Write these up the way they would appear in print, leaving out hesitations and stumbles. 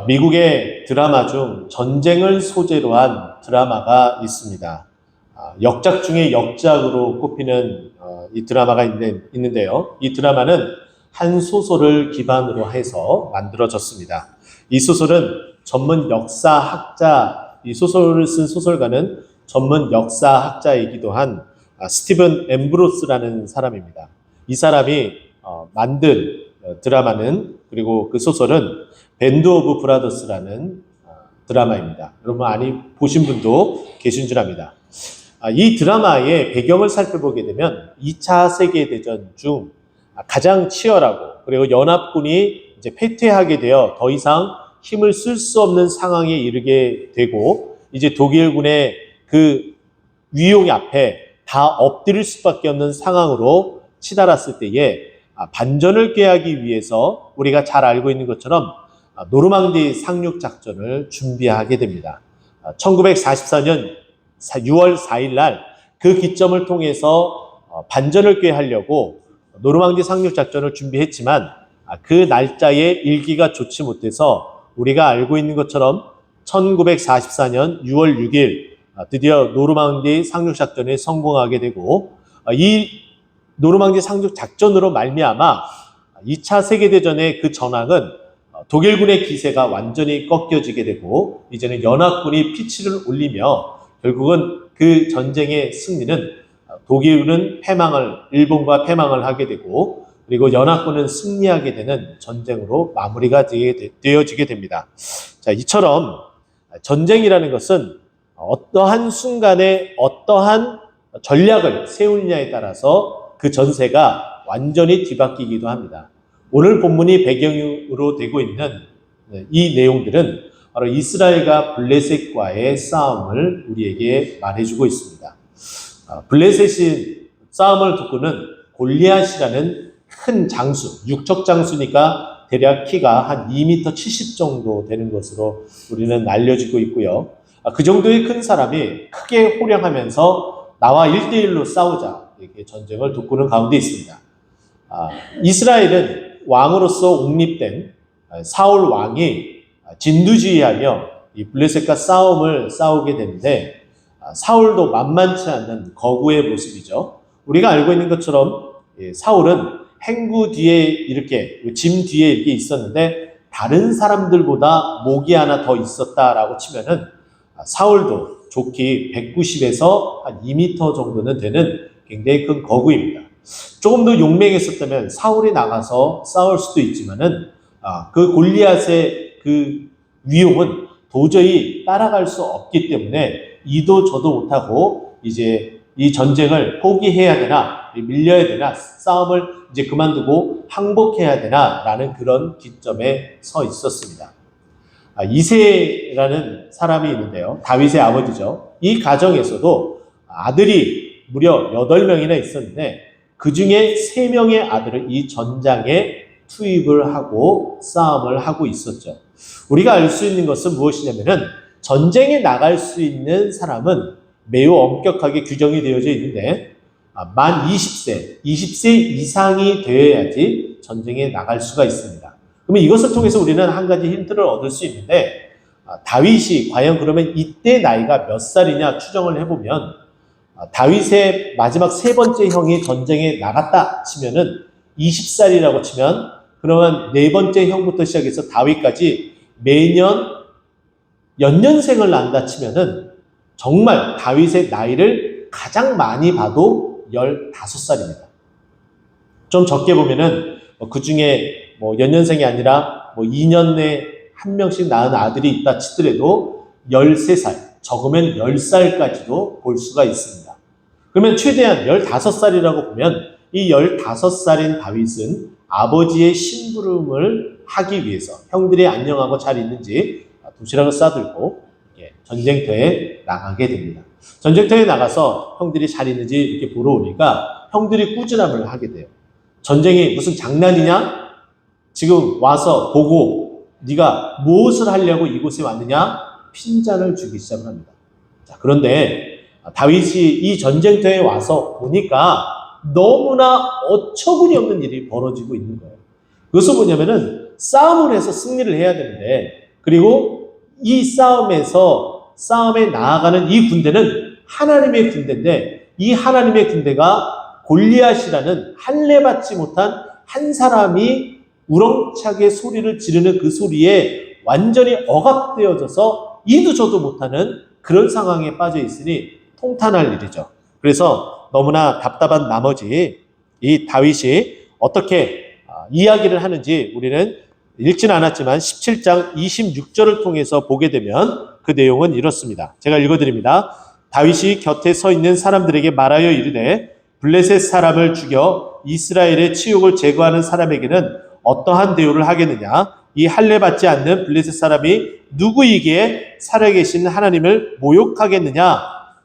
미국의 드라마 중 전쟁을 소재로 한 드라마가 있습니다. 역작 중에 역작으로 꼽히는 이 드라마가 있는데요. 이 드라마는 한 소설을 기반으로 해서 만들어졌습니다. 이 소설은 전문 역사학자, 이 소설을 쓴 소설가는 전문 역사학자이기도 한 스티븐 엠브로스라는 사람입니다. 이 사람이 만든 드라마는, 그리고 그 소설은 밴드 오브 브라더스라는 드라마입니다. 여러분 많이 보신 분도 계신 줄 압니다. 이 드라마의 배경을 살펴보게 되면 2차 세계대전 중 가장 치열하고, 그리고 연합군이 이제 패퇴하게 되어 더 이상 힘을 쓸 수 없는 상황에 이르게 되고, 이제 독일군의 그 위용 앞에 다 엎드릴 수밖에 없는 상황으로 치달았을 때에 반전을 꾀하기 위해서 우리가 잘 알고 있는 것처럼 노르망디 상륙 작전을 준비하게 됩니다. 1944년 6월 4일 날 그 기점을 통해서 반전을 꾀하려고 노르망디 상륙 작전을 준비했지만 그 날짜에 일기가 좋지 못해서 우리가 알고 있는 것처럼 1944년 6월 6일 드디어 노르망디 상륙 작전에 성공하게 되고, 이 노르망디 상륙 작전으로 말미암아 2차 세계대전의 그 전황은 독일군의 기세가 완전히 꺾여지게 되고, 이제는 연합군이 피치를 올리며 결국은 그 전쟁의 승리는 독일은 일본과 패망을 하게 되고, 그리고 연합군은 승리하게 되는 전쟁으로 마무리가 되어지게 됩니다. 자, 이처럼 전쟁이라는 것은 어떠한 순간에 어떠한 전략을 세우느냐에 따라서 그 전세가 완전히 뒤바뀌기도 합니다. 오늘 본문이 배경으로 되고 있는 이 내용들은 바로 이스라엘과 블레셋과의 싸움을 우리에게 말해주고 있습니다. 블레셋이 싸움을 두고는 골리앗이라는 큰 장수, 육척 장수니까 대략 키가 한 2m 70 정도 되는 것으로 우리는 알려지고 있고요. 그 정도의 큰 사람이 크게 호령하면서 나와 1대1로 싸우자, 이렇게 전쟁을 돋구는 가운데 있습니다. 이스라엘은 왕으로서 옹립된 사울 왕이 진두지휘하며 이 블레셋과 싸움을 싸우게 되는데, 사울도 만만치 않은 거구의 모습이죠. 우리가 알고 있는 것처럼 사울은 행구 뒤에 이렇게, 짐 뒤에 이렇게 있었는데 다른 사람들보다 목이 하나 더 있었다라고 치면은 사울도 좋기 190에서 한 2m 정도는 되는 굉장히 큰 거구입니다. 조금 더 용맹했었다면 사울이 나가서 싸울 수도 있지만은 그 골리앗의 그 위용은 도저히 따라갈 수 없기 때문에 이도 저도 못하고 이제 이 전쟁을 포기해야 되나, 밀려야 되나, 싸움을 이제 그만두고 항복해야 되나 라는 그런 기점에 서 있었습니다. 이새라는 사람이 있는데요. 다윗의 아버지죠. 이 가정에서도 아들이 무려 8명이나 있었는데 그 중에 3명의 아들을 이 전장에 투입을 하고 싸움을 하고 있었죠. 우리가 알 수 있는 것은 무엇이냐면은 전쟁에 나갈 수 있는 사람은 매우 엄격하게 규정이 되어져 있는데 만 20세 이상이 되어야지 전쟁에 나갈 수가 있습니다. 그러면 이것을 통해서 우리는 한 가지 힌트를 얻을 수 있는데, 다윗이 과연 그러면 이때 나이가 몇 살이냐 추정을 해보면 다윗의 마지막 3번째 형이 전쟁에 나갔다 치면은 20살이라고 치면, 그러면 4번째 형부터 시작해서 다윗까지 매년 연년생을 낳는다 치면은 정말 다윗의 나이를 가장 많이 봐도 15살입니다. 좀 적게 보면은 그 중에 연년생이 아니라 2년 내에 한 명씩 낳은 아들이 있다 치더라도 13살, 적으면 10살까지도 볼 수가 있습니다. 그러면 최대한 15살이라고 보면 이 15살인 다윗은 아버지의 심부름을 하기 위해서 형들이 안녕하고 잘 있는지 도시락을 싸들고 전쟁터에 나가게 됩니다. 전쟁터에 나가서 형들이 잘 있는지 이렇게 보러 오니까 형들이 꾸지람을 하게 돼요. 전쟁이 무슨 장난이냐? 지금 와서 보고 네가 무엇을 하려고 이곳에 왔느냐? 핀잔을 주기 시작을 합니다. 자, 그런데 다윗이 이 전쟁터에 와서 보니까 너무나 어처구니 없는 일이 벌어지고 있는 거예요. 그것은 뭐냐면은 싸움을 해서 승리를 해야 되는데 그리고 이 싸움에 나아가는 이 군대는 하나님의 군대인데, 이 하나님의 군대가 골리앗이라는 할례받지 못한 한 사람이 우렁차게 소리를 지르는 그 소리에 완전히 억압되어져서 이도 저도 못하는 그런 상황에 빠져 있으니 통탄할 일이죠. 그래서 너무나 답답한 나머지 이 다윗이 어떻게 이야기를 하는지 우리는 읽지는 않았지만 17장 26절을 통해서 보게 되면 그 내용은 이렇습니다. 제가 읽어드립니다. 다윗이 곁에 서 있는 사람들에게 말하여 이르되 블레셋 사람을 죽여 이스라엘의 치욕을 제거하는 사람에게는 어떠한 대우를 하겠느냐? 이 할례받지 않는 블레셋 사람이 누구이기에 살아계신 하나님을 모욕하겠느냐?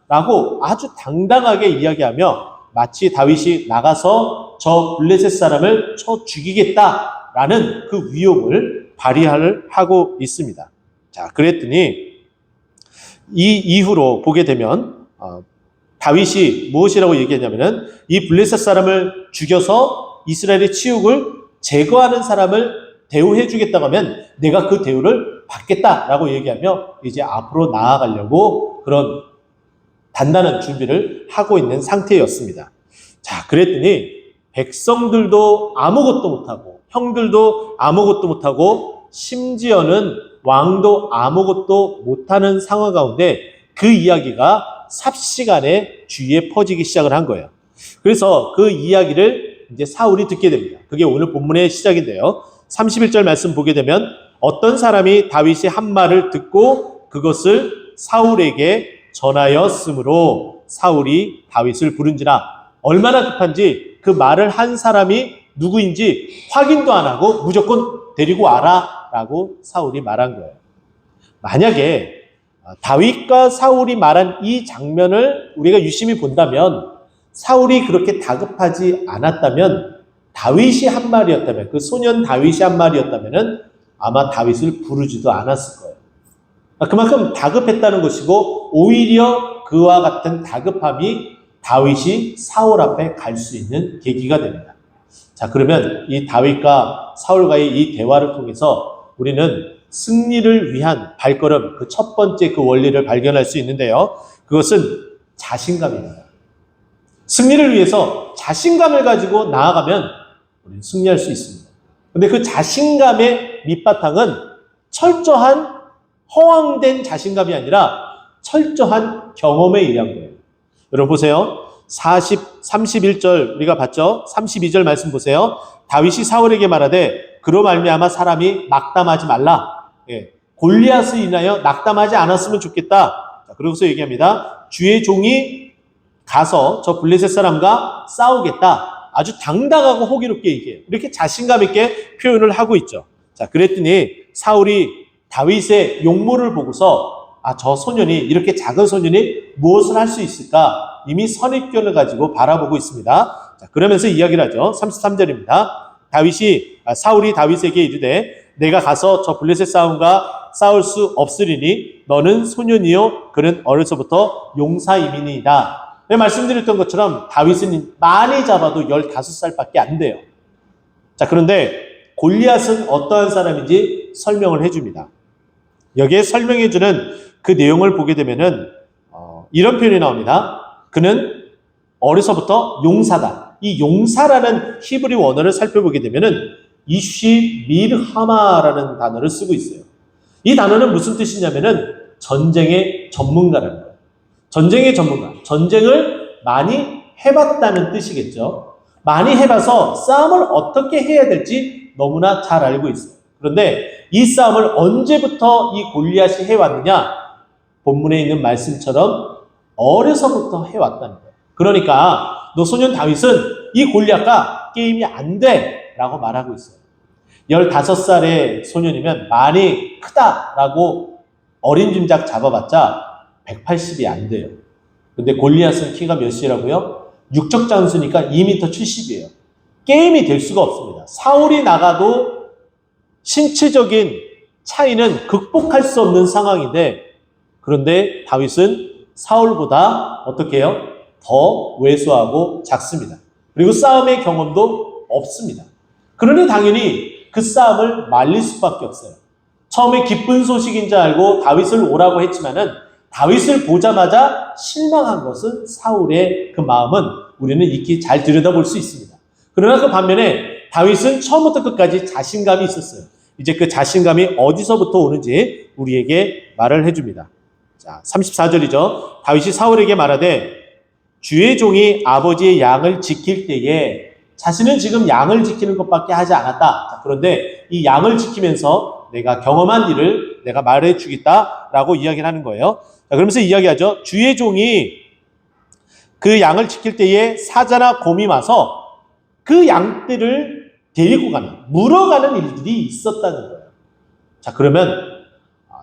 라고 아주 당당하게 이야기하며 마치 다윗이 나가서 저 블레셋 사람을 쳐 죽이겠다라는 그 위협을 발휘하고 있습니다. 자, 그랬더니 이 이후로 보게 되면 다윗이 무엇이라고 얘기했냐면은 이 블레셋 사람을 죽여서 이스라엘의 치욕을 제거하는 사람을 대우해 주겠다고 하면 내가 그 대우를 받겠다라고 얘기하며 이제 앞으로 나아가려고 그런 단단한 준비를 하고 있는 상태였습니다. 자, 그랬더니 백성들도 아무것도 못하고 형들도 아무것도 못하고 심지어는 왕도 아무것도 못하는 상황 가운데 그 이야기가 삽시간에 주위에 퍼지기 시작을 한 거예요. 그래서 그 이야기를 이제 사울이 듣게 됩니다. 그게 오늘 본문의 시작인데요. 31절 말씀 보게 되면 어떤 사람이 다윗이 한 말을 듣고 그것을 사울에게 전하였으므로 사울이 다윗을 부른지라. 얼마나 급한지 그 말을 한 사람이 누구인지 확인도 안 하고 무조건 데리고 와라 라고 사울이 말한 거예요. 만약에 다윗과 사울이 말한 이 장면을 우리가 유심히 본다면 사울이 그렇게 다급하지 않았다면 다윗이 한 말이었다면 그 소년 다윗이 한 말이었다면 아마 다윗을 부르지도 않았을 거예요. 그만큼 다급했다는 것이고 오히려 그와 같은 다급함이 다윗이 사울 앞에 갈 수 있는 계기가 됩니다. 자, 그러면 이 다윗과 사울과의 이 대화를 통해서 우리는 승리를 위한 발걸음, 그 첫 번째 그 원리를 발견할 수 있는데요. 그것은 자신감입니다. 승리를 위해서 자신감을 가지고 나아가면 우리는 승리할 수 있습니다. 그런데 그 자신감의 밑바탕은 철저한 허황된 자신감이 아니라 철저한 경험에 의한 거예요. 여러분 보세요. 31절 우리가 봤죠? 32절 말씀 보세요. 다윗이 사울에게 말하되 그로 말미암아 사람이 낙담하지 말라. 골리앗을 인하여 낙담하지 않았으면 좋겠다. 자, 그러고서 얘기합니다. 주의 종이 가서 저 블레셋 사람과 싸우겠다. 아주 당당하고 호기롭게 얘기해요. 이렇게 자신감 있게 표현을 하고 있죠. 자, 그랬더니 사울이 다윗의 용모를 보고서 저 소년이 이렇게 작은 소년이 무엇을 할 수 있을까? 이미 선입견을 가지고 바라보고 있습니다. 자, 그러면서 이야기를 하죠. 33절입니다. 사울이 다윗에게 이르되 내가 가서 저 블레셋 사람과 싸울 수 없으리니 너는 소년이요 그는 어려서부터 용사임이니이다. 말씀드렸던 것처럼 다윗은 많이 잡아도 15살밖에 안 돼요. 자, 그런데 골리앗은 어떠한 사람인지 설명을 해줍니다. 여기에 설명해주는 그 내용을 보게 되면은 이런 표현이 나옵니다. 그는 어려서부터 용사다. 이 용사라는 히브리 원어를 살펴보게 되면은 이쉬 밀하마라는 단어를 쓰고 있어요. 이 단어는 무슨 뜻이냐면은 전쟁의 전문가라는 거예요. 전쟁의 전문가. 전쟁을 많이 해봤다는 뜻이겠죠. 많이 해봐서 싸움을 어떻게 해야 될지 너무나 잘 알고 있어요. 그런데 이 싸움을 언제부터 이 골리앗이 해왔느냐? 본문에 있는 말씀처럼 어려서부터 해왔다는 거예요. 그러니까 너 소년 다윗은 이 골리앗과 게임이 안 돼 라고 말하고 있어요. 15살의 소년이면 많이 크다라고 어린 짐작 잡아봤자 180이 안 돼요. 근데 골리앗은 키가 몇이라고요? 육적 장수니까 2m 70이에요. 게임이 될 수가 없습니다. 사울이 나가도 신체적인 차이는 극복할 수 없는 상황인데 그런데 다윗은 사울보다 어떻게 해요? 더 왜소하고 작습니다. 그리고 싸움의 경험도 없습니다. 그러니 당연히 그 싸움을 말릴 수밖에 없어요. 처음에 기쁜 소식인 줄 알고 다윗을 오라고 했지만은 다윗을 보자마자 실망한 것은 사울의 그 마음은 우리는 익히 잘 들여다볼 수 있습니다. 그러나 그 반면에 다윗은 처음부터 끝까지 자신감이 있었어요. 이제 그 자신감이 어디서부터 오는지 우리에게 말을 해줍니다. 자, 34절이죠. 다윗이 사울에게 말하되 주의 종이 아버지의 양을 지킬 때에 자신은 지금 양을 지키는 것밖에 하지 않았다. 자, 그런데 이 양을 지키면서 내가 경험한 일을 내가 말해 주겠다라고 이야기를 하는 거예요. 자, 그러면서 이야기하죠. 주의 종이 그 양을 지킬 때에 사자나 곰이 와서 그 양들을 데리고 가는, 물어가는 일들이 있었다는 거예요. 자, 그러면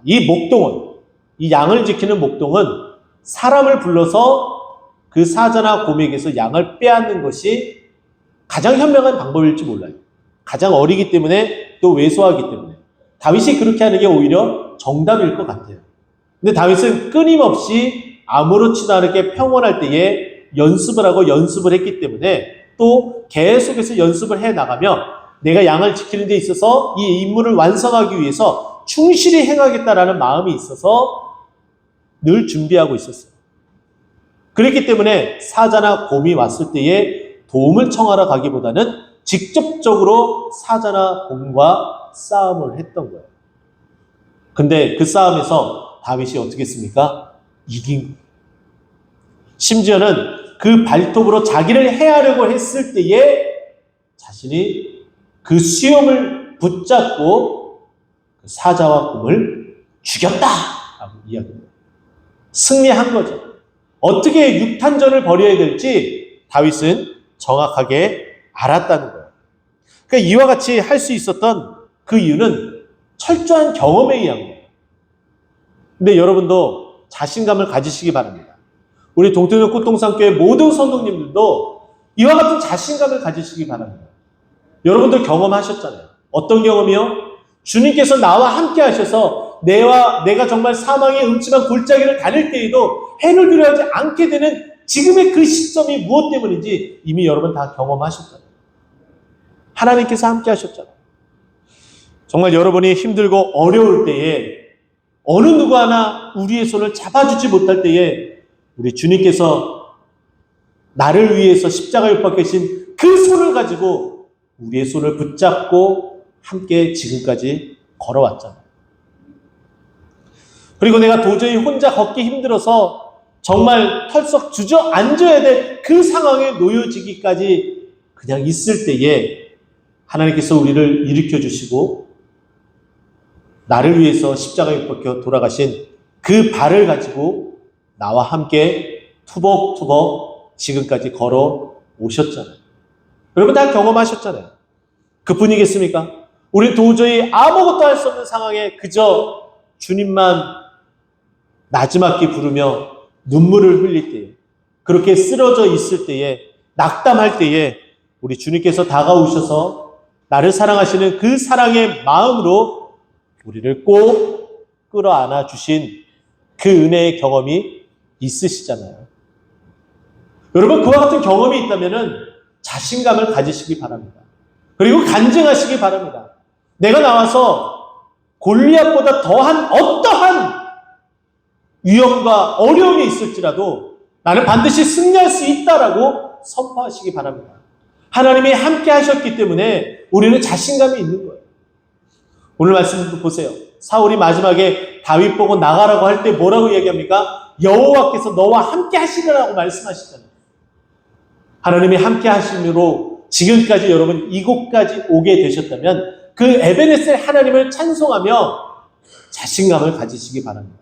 이 목동은, 이 양을 지키는 목동은 사람을 불러서 그 사자나 곰에게서 양을 빼앗는 것이 가장 현명한 방법일지 몰라요. 가장 어리기 때문에 또 왜소하기 때문에. 다윗이 그렇게 하는 게 오히려 정답일 것 같아요. 근데 다윗은 끊임없이 아무렇지도 않게 평온할 때에 연습을 하고 연습을 했기 때문에 또 계속해서 연습을 해 나가며 내가 양을 지키는 데 있어서 이 임무를 완성하기 위해서 충실히 행하겠다라는 마음이 있어서 늘 준비하고 있었어요. 그렇기 때문에 사자나 곰이 왔을 때에 도움을 청하러 가기보다는 직접적으로 사자나 곰과 싸움을 했던 거예요. 근데 그 싸움에서 다윗이 어떻게 했습니까? 이긴. 심지어는 그 발톱으로 자기를 해하려고 했을 때에 자신이 그 수염을 붙잡고 그 사자와 곰을 죽였다라고 이야기합니다. 승리한 거죠. 어떻게 육탄전을 벌여야 될지 다윗은 정확하게 알았다는 거예요. 그러니까 이와 같이 할 수 있었던 그 이유는 철저한 경험에 의한 거예요. 근데 여러분도 자신감을 가지시기 바랍니다. 우리 동태동 꽃동산교회 모든 성도님들도 이와 같은 자신감을 가지시기 바랍니다. 여러분들 경험하셨잖아요. 어떤 경험이요? 주님께서 나와 함께 하셔서 내가 정말 사망의 음침한 골짜기를 다닐 때에도 해를 두려워하지 않게 되는 지금의 그 시점이 무엇 때문인지 이미 여러분 다 경험하셨잖아요. 하나님께서 함께 하셨잖아요. 정말 여러분이 힘들고 어려울 때에 어느 누구 하나 우리의 손을 잡아주지 못할 때에 우리 주님께서 나를 위해서 십자가에 못 박히신 그 손을 가지고 우리의 손을 붙잡고 함께 지금까지 걸어왔잖아요. 그리고 내가 도저히 혼자 걷기 힘들어서 정말 털썩 주저앉아야 될 그 상황에 놓여지기까지 그냥 있을 때에 하나님께서 우리를 일으켜 주시고 나를 위해서 십자가에 못 박혀 돌아가신 그 발을 가지고 나와 함께 투벅투벅 지금까지 걸어 오셨잖아요. 여러분 다 경험하셨잖아요. 그뿐이겠습니까? 우리 도저히 아무것도 할 수 없는 상황에 그저 주님만 나지막히 부르며 눈물을 흘릴 때에, 그렇게 쓰러져 있을 때에, 낙담할 때에 우리 주님께서 다가오셔서 나를 사랑하시는 그 사랑의 마음으로 우리를 꼭 끌어안아 주신 그 은혜의 경험이 있으시잖아요. 여러분 그와 같은 경험이 있다면 자신감을 가지시기 바랍니다. 그리고 간증하시기 바랍니다. 내가 나와서 골리앗보다 더한 어떠한 위험과 어려움이 있을지라도 나는 반드시 승리할 수 있다라고 선포하시기 바랍니다. 하나님이 함께 하셨기 때문에 우리는 자신감이 있는 거예요. 오늘 말씀도 보세요. 사울이 마지막에 다윗 보고 나가라고 할 때 뭐라고 얘기합니까? 여호와께서 너와 함께 하시리라고 말씀하시잖아요. 하나님이 함께 하심으로 지금까지 여러분 이곳까지 오게 되셨다면 그 에베네셀 하나님을 찬송하며 자신감을 가지시기 바랍니다.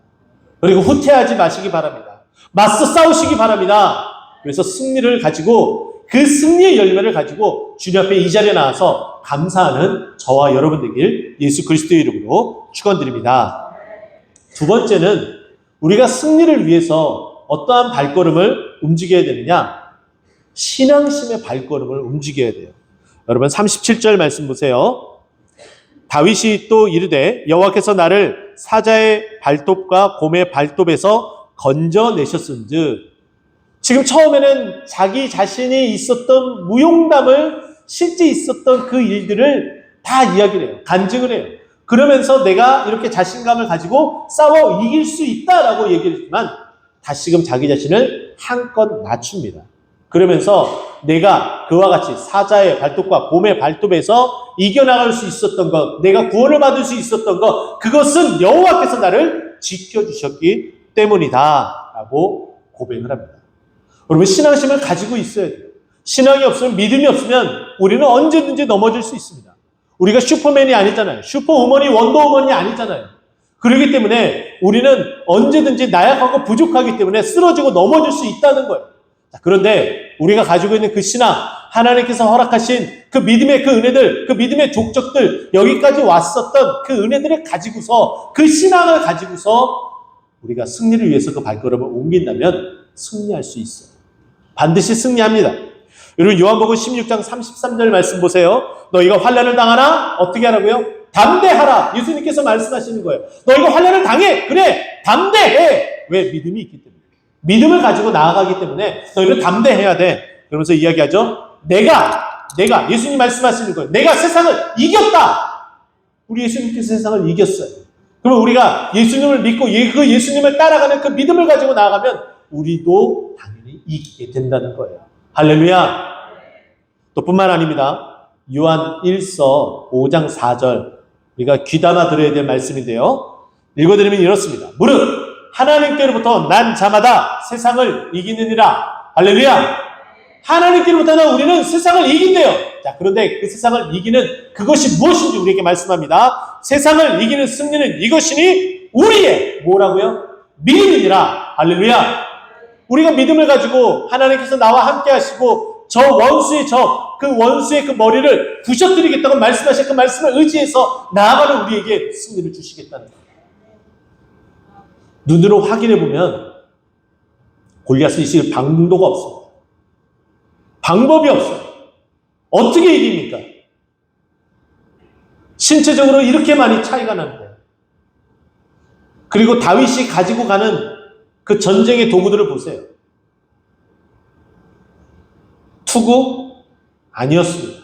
그리고 후퇴하지 마시기 바랍니다. 맞서 싸우시기 바랍니다. 그래서 승리를 가지고 그 승리의 열매를 가지고 주님 앞에 이 자리에 나와서 감사하는 저와 여러분 되길 예수 그리스도의 이름으로 축원드립니다. 두 번째는 우리가 승리를 위해서 어떠한 발걸음을 움직여야 되느냐? 신앙심의 발걸음을 움직여야 돼요. 여러분 37절 말씀 보세요. 다윗이 또 이르되 여호와께서 나를 사자의 발톱과 곰의 발톱에서 건져내셨은즉, 지금 처음에는 자기 자신이 있었던 무용담을 실제 있었던 그 일들을 다 이야기를 해요. 간증을 해요. 그러면서 내가 이렇게 자신감을 가지고 싸워 이길 수 있다라고 얘기를 했지만 다시금 자기 자신을 한껏 낮춥니다. 그러면서 내가 그와 같이 사자의 발톱과 곰의 발톱에서 이겨나갈 수 있었던 것, 내가 구원을 받을 수 있었던 것, 그것은 여호와께서 나를 지켜주셨기 때문이다 라고 고백을 합니다. 여러분, 신앙심을 가지고 있어야 돼요. 신앙이 없으면, 믿음이 없으면 우리는 언제든지 넘어질 수 있습니다. 우리가 슈퍼맨이 아니잖아요. 슈퍼우먼이 원더우먼이 아니잖아요. 그렇기 때문에 우리는 언제든지 나약하고 부족하기 때문에 쓰러지고 넘어질 수 있다는 거예요. 그런데 우리가 가지고 있는 그 신앙, 하나님께서 허락하신 그 믿음의 그 은혜들, 그 믿음의 족적들, 여기까지 왔었던 그 은혜들을 가지고서, 그 신앙을 가지고서 우리가 승리를 위해서 그 발걸음을 옮긴다면 승리할 수 있어요. 반드시 승리합니다. 여러분, 요한복음 16장 33절 말씀 보세요. 너희가 환난을 당하나 어떻게 하라고요? 담대하라. 예수님께서 말씀하시는 거예요. 너희가 환난을 당해. 그래, 담대해. 왜? 믿음이 있기 때문에. 믿음을 가지고 나아가기 때문에 너희는 담대해야 돼. 그러면서 이야기하죠. 내가 예수님 말씀하시는 거예요. 내가 세상을 이겼다. 우리 예수님께서 세상을 이겼어요. 그럼 우리가 예수님을 믿고 그 예수님을 따라가는 그 믿음을 가지고 나아가면 우리도 당연히 이기게 된다는 거예요. 할렐루야. 또 뿐만 아닙니다. 요한 1서 5장 4절 우리가 귀담아 들어야 될 말씀인데요. 읽어드리면 이렇습니다. 무릇 하나님께로부터 난 자마다 세상을 이기느니라. 할렐루야. 하나님께로부터 우리는 세상을 이긴대요. 자, 그런데 그 세상을 이기는 그것이 무엇인지 우리에게 말씀합니다. 세상을 이기는 승리는 이것이니 우리의 뭐라고요? 믿음이니라. 할렐루야. 우리가 믿음을 가지고 하나님께서 나와 함께 하시고 저 원수의 그 원수의 그 머리를 부셔뜨리겠다고 말씀하신 그 말씀을 의지해서 나아가는 우리에게 승리를 주시겠다는 거예요. 눈으로 확인해 보면 골리앗을 이길 방도가 없습니다. 방법이 없어요. 어떻게 이깁니까? 신체적으로 이렇게 많이 차이가 나는데. 그리고 다윗이 가지고 가는 그 전쟁의 도구들을 보세요. 투구? 아니었습니다.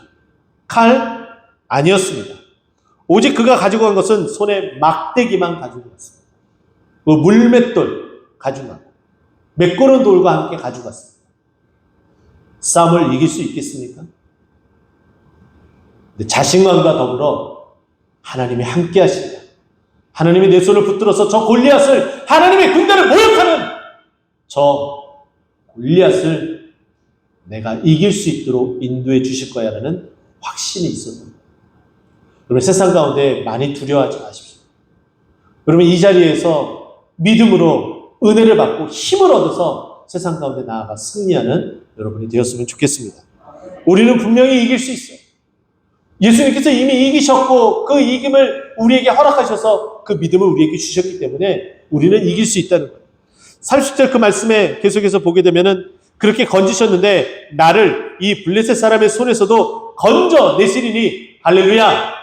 칼? 아니었습니다. 오직 그가 가지고 간 것은 손에 막대기만 가지고 갔습니다. 그 물맷돌 가지고 갔고 메꾸는 돌과 함께 가지고 갔습니다. 싸움을 이길 수 있겠습니까? 근데 자신감과 더불어 하나님이 함께 하신다. 하나님이 내 손을 붙들어서 저 골리앗을, 하나님의 군대를 모욕하는 저 골리앗을 내가 이길 수 있도록 인도해 주실 거야 라는 확신이 있었습니다. 여러분, 세상 가운데 많이 두려워하지 마십시오. 여러분, 이 자리에서 믿음으로 은혜를 받고 힘을 얻어서 세상 가운데 나아가 승리하는 여러분이 되었으면 좋겠습니다. 우리는 분명히 이길 수 있어요. 예수님께서 이미 이기셨고 그 이김을 우리에게 허락하셔서 그 믿음을 우리에게 주셨기 때문에 우리는 이길 수 있다는 거예요. 30절 그 말씀에 계속해서 보게 되면은 그렇게 건지셨는데 나를 이 블레셋 사람의 손에서도 건져내시리니. 할렐루야.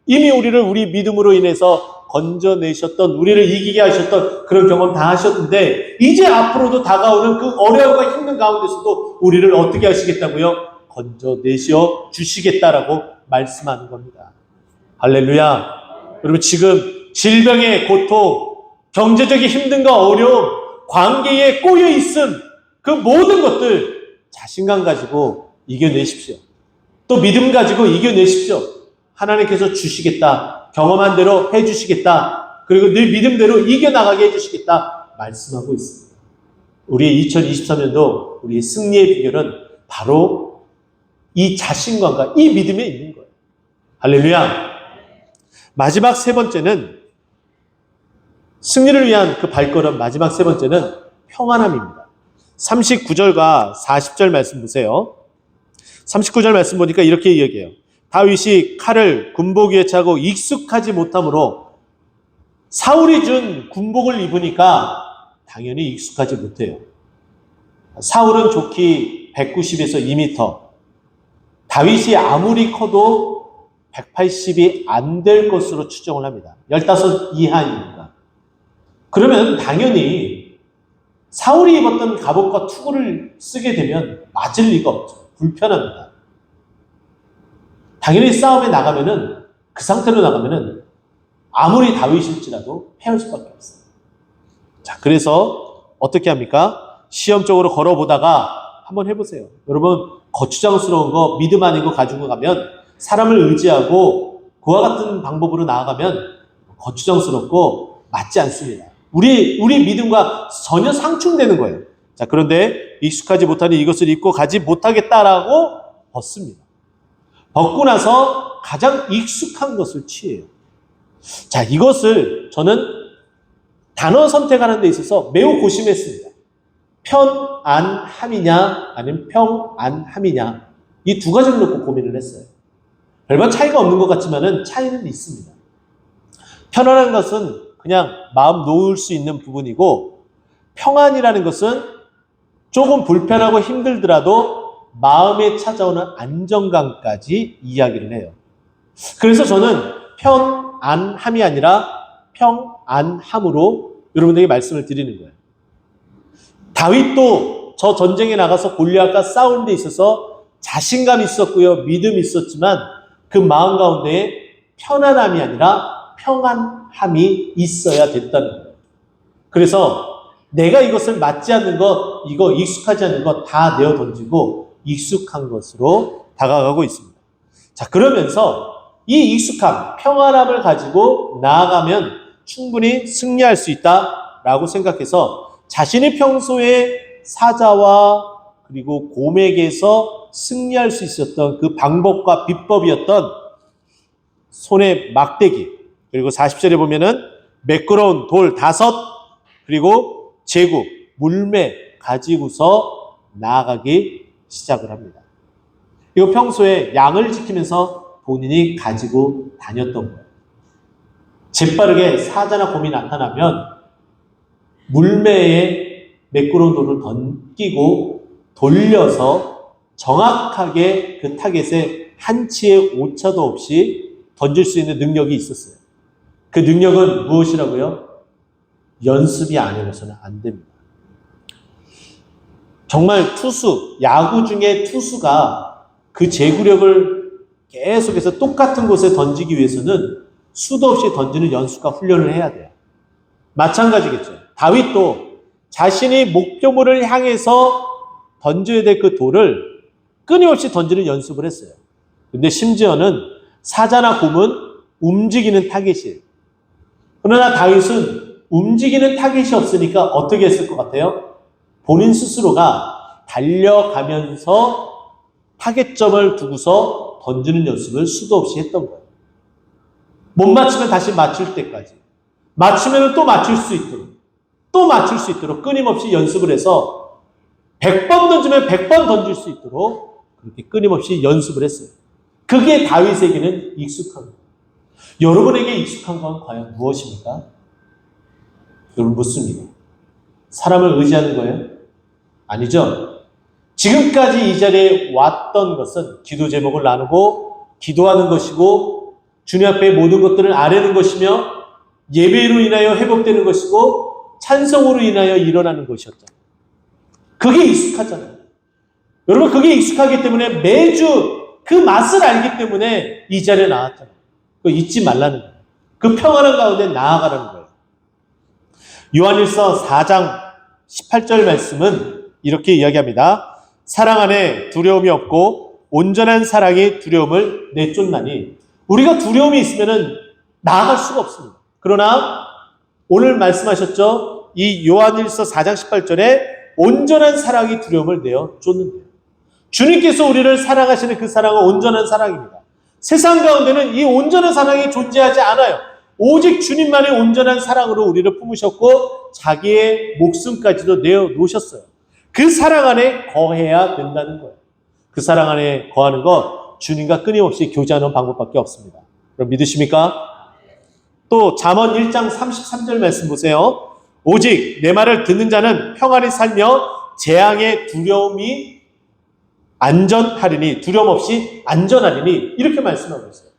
이미 우리를 우리 믿음으로 인해서 건져내셨던, 우리를 이기게 하셨던 그런 경험 다 하셨는데 이제 앞으로도 다가오는 그 어려움과 힘든 가운데서도 우리를 어떻게 하시겠다고요? 건져내셔 주시겠다라고 말씀하는 겁니다. 할렐루야. 여러분, 지금 질병의 고통, 경제적인 힘든과 어려움, 관계에 꼬여있음, 그 모든 것들 자신감 가지고 이겨내십시오. 또 믿음 가지고 이겨내십시오. 하나님께서 주시겠다. 경험한 대로 해주시겠다. 그리고 늘 믿음대로 이겨나가게 해주시겠다. 말씀하고 있습니다. 우리의 2023년도 우리의 승리의 비결은 바로 이 자신감과 이 믿음에 있는 거예요. 할렐루야. 마지막 세 번째는, 승리를 위한 그 발걸음 마지막 세 번째는 평안함입니다. 39절과 40절 말씀 보세요. 39절 말씀 보니까 이렇게 이야기해요. 다윗이 칼을 군복 위에 차고 익숙하지 못하므로 사울이 준 군복을 입으니까 당연히 익숙하지 못해요. 사울은 좋기 190에서 2m, 다윗이 아무리 커도 180이 안 될 것으로 추정을 합니다. 15 이하이니까. 그러면 당연히 사울이 입었던 갑옷과 투구를 쓰게 되면 맞을 리가 없죠. 불편합니다. 당연히 싸움에 나가면은, 그 상태로 나가면은 아무리 다윗일지라도 패할 수밖에 없어요. 자, 그래서 어떻게 합니까? 시험적으로 걸어보다가 한번 해보세요. 여러분, 거추장스러운 거, 믿음 아닌 거 가지고 가면 사람을 의지하고 그와 같은 방법으로 나아가면 거추장스럽고 맞지 않습니다. 우리 믿음과 전혀 상충되는 거예요. 자, 그런데 익숙하지 못하니 이것을 입고 가지 못하겠다라고 벗습니다. 벗고 나서 가장 익숙한 것을 취해요. 자, 이것을 저는 단어 선택하는 데 있어서 매우 고심했습니다. 편안함이냐 아니면 평안함이냐, 이 두 가지를 놓고 고민을 했어요. 별반 차이가 없는 것 같지만은 차이는 있습니다. 편안한 것은 그냥 마음 놓을 수 있는 부분이고, 평안이라는 것은 조금 불편하고 힘들더라도 마음에 찾아오는 안정감까지 이야기를 해요. 그래서 저는 편안함이 아니라 평안함으로 여러분들에게 말씀을 드리는 거예요. 다윗도 저 전쟁에 나가서 골리앗과 싸우는 데 있어서 자신감이 있었고요, 믿음이 있었지만 그 마음 가운데에 편안함이 아니라 평안함이 있어야 됐다는 거예요. 그래서 내가 이것을 맞지 않는 것, 이거 익숙하지 않는 것 다 내어 던지고 익숙한 것으로 다가가고 있습니다. 자, 그러면서 이 익숙함, 평안함을 가지고 나아가면 충분히 승리할 수 있다라고 생각해서 자신이 평소에 사자와 그리고 곰에게서 승리할 수 있었던 그 방법과 비법이었던 손에 막대기, 그리고 40절에 보면은 매끄러운 돌 5, 그리고 제구, 물매 가지고서 나아가기 시작을 합니다. 이거 평소에 양을 지키면서 본인이 가지고 다녔던 거예요. 재빠르게 사자나 곰이 나타나면 물매에 매끄러운 돌을 던지고 돌려서 정확하게 그 타겟에 한치의 오차도 없이 던질 수 있는 능력이 있었어요. 그 능력은 무엇이라고요? 연습이 아니어서는 안 됩니다. 정말 투수, 야구 중에 투수가 그 제구력을 계속해서 똑같은 곳에 던지기 위해서는 수도 없이 던지는 연습과 훈련을 해야 돼요. 마찬가지겠죠. 다윗도 자신이 목표물을 향해서 던져야 될 그 돌을 끊임없이 던지는 연습을 했어요. 근데 심지어는 사자나 곰은 움직이는 타겟이에요. 그러나 다윗은 움직이는 타겟이 없으니까 어떻게 했을 것 같아요? 본인 스스로가 달려가면서 타겟점을 두고서 던지는 연습을 수도 없이 했던 거예요. 못 맞추면 다시 맞출 때까지. 맞추면 또 맞출 수 있도록. 또 맞출 수 있도록 끊임없이 연습을 해서 100번 던지면 100번 던질 수 있도록 그렇게 끊임없이 연습을 했어요. 그게 다윗에게는 익숙한 거예요. 여러분에게 익숙한 건 과연 무엇입니까? 여러분 묻습니다. 사람을 의지하는 거예요? 아니죠? 지금까지 이 자리에 왔던 것은 기도 제목을 나누고 기도하는 것이고 주님 앞에 모든 것들을 아뢰는 것이며 예배로 인하여 회복되는 것이고 찬송으로 인하여 일어나는 것이었죠. 그게 익숙하잖아요. 여러분, 그게 익숙하기 때문에 매주 그 맛을 알기 때문에 이 자리에 나왔잖아요. 그거 잊지 말라는 거예요. 그 평안한 가운데 나아가라는 거예요. 요한일서 4장 18절 말씀은 이렇게 이야기합니다. 사랑 안에 두려움이 없고 온전한 사랑이 두려움을 내쫓나니, 우리가 두려움이 있으면 나아갈 수가 없습니다. 그러나 오늘 말씀하셨죠? 이 요한일서 4장 18절에 온전한 사랑이 두려움을 내어쫓는데요. 주님께서 우리를 사랑하시는 그 사랑은 온전한 사랑입니다. 세상 가운데는 이 온전한 사랑이 존재하지 않아요. 오직 주님만의 온전한 사랑으로 우리를 품으셨고 자기의 목숨까지도 내어놓으셨어요. 그 사랑 안에 거해야 된다는 거예요. 그 사랑 안에 거하는 것, 주님과 끊임없이 교제하는 방법밖에 없습니다. 그럼 믿으십니까? 또 잠언 1장 33절 말씀 보세요. 오직 내 말을 듣는 자는 평안히 살며 재앙의 두려움이 안전하리니, 두려움 없이 안전하리니, 이렇게 말씀하고 있어요.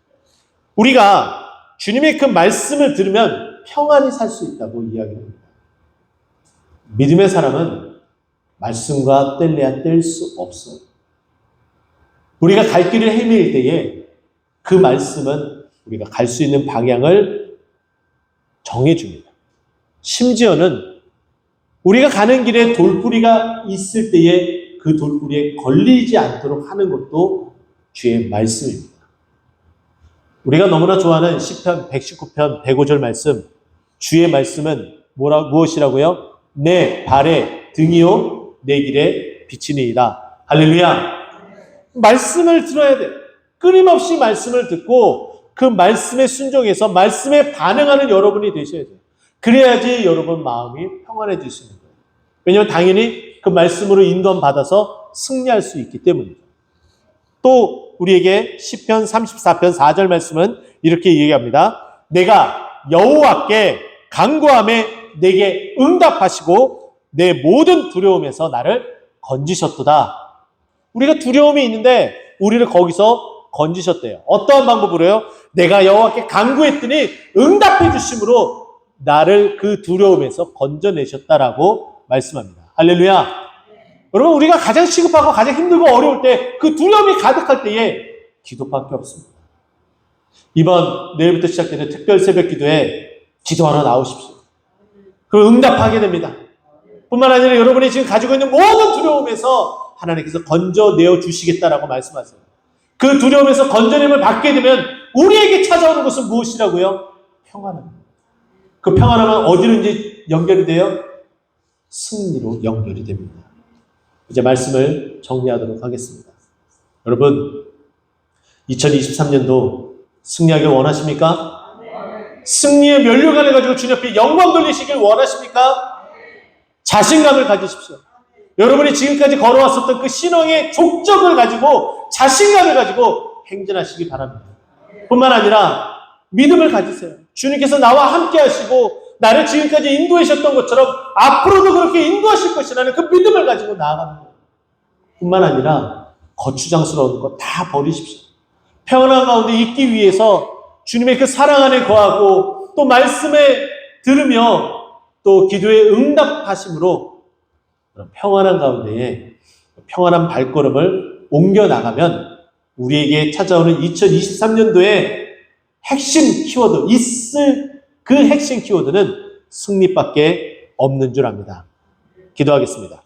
우리가 주님의 그 말씀을 들으면 평안히 살 수 있다고 이야기합니다. 믿음의 사람은 말씀과 뗄래야 뗄 수 없어요. 우리가 갈 길을 헤매일 때에 그 말씀은 우리가 갈 수 있는 방향을 정해줍니다. 심지어는 우리가 가는 길에 돌뿌리가 있을 때에 그 돌뿌리에 걸리지 않도록 하는 것도 주의 말씀입니다. 우리가 너무나 좋아하는 시편 119편 105절 말씀, 주의 말씀은 무엇이라고요? 내 발의 등이요 내 길에 비치니이다. 할렐루야. 말씀을 들어야 돼요. 끊임없이 말씀을 듣고 그 말씀에 순종해서 말씀에 반응하는 여러분이 되셔야 돼요. 그래야지 여러분 마음이 평안해질 수 있는 거예요. 왜냐하면 당연히 그 말씀으로 인도함 받아서 승리할 수 있기 때문이죠. 또 우리에게 시편 34편 4절 말씀은 이렇게 얘기합니다. 내가 여호와께 간구함에 내게 응답하시고 내 모든 두려움에서 나를 건지셨도다. 우리가 두려움이 있는데 우리를 거기서 건지셨대요. 어떠한 방법으로요? 내가 여호와께 간구했더니 응답해 주심으로 나를 그 두려움에서 건져내셨다라고 말씀합니다. 할렐루야. 여러분, 우리가 가장 시급하고 가장 힘들고 어려울 때 그 두려움이 가득할 때에 기도밖에 없습니다. 이번 내일부터 시작되는 특별 새벽 기도에 기도하러 나오십시오. 그럼 응답하게 됩니다. 뿐만 아니라 여러분이 지금 가지고 있는 모든 두려움에서 하나님께서 건져내어 주시겠다라고 말씀하세요. 그 두려움에서 건져냄을 받게 되면 우리에게 찾아오는 것은 무엇이라고요? 평안함. 그 평안함은 어디로 이제 연결이 돼요? 승리로 연결이 됩니다. 이제 말씀을 정리하도록 하겠습니다. 여러분, 2023년도 승리하길 원하십니까? 승리의 면류관을 가지고 주님 앞에 영광 돌리시길 원하십니까? 자신감을 가지십시오. 여러분이 지금까지 걸어왔었던 그 신앙의 족적을 가지고 자신감을 가지고 행진하시기 바랍니다. 뿐만 아니라 믿음을 가지세요. 주님께서 나와 함께 하시고 나를 지금까지 인도하셨던 것처럼 앞으로도 그렇게 인도하실 것이라는 그 믿음을 가지고 나아가는 거예요. 뿐만 아니라 거추장스러운 거 다 버리십시오. 평안한 가운데 있기 위해서 주님의 그 사랑 안에 거하고 또 말씀에 들으며 또 기도에 응답하심으로 평안한 가운데에 평안한 발걸음을 옮겨나가면 우리에게 찾아오는 2023년도에 핵심 키워드, 있을 그 핵심 키워드는 승리밖에 없는 줄 압니다. 기도하겠습니다.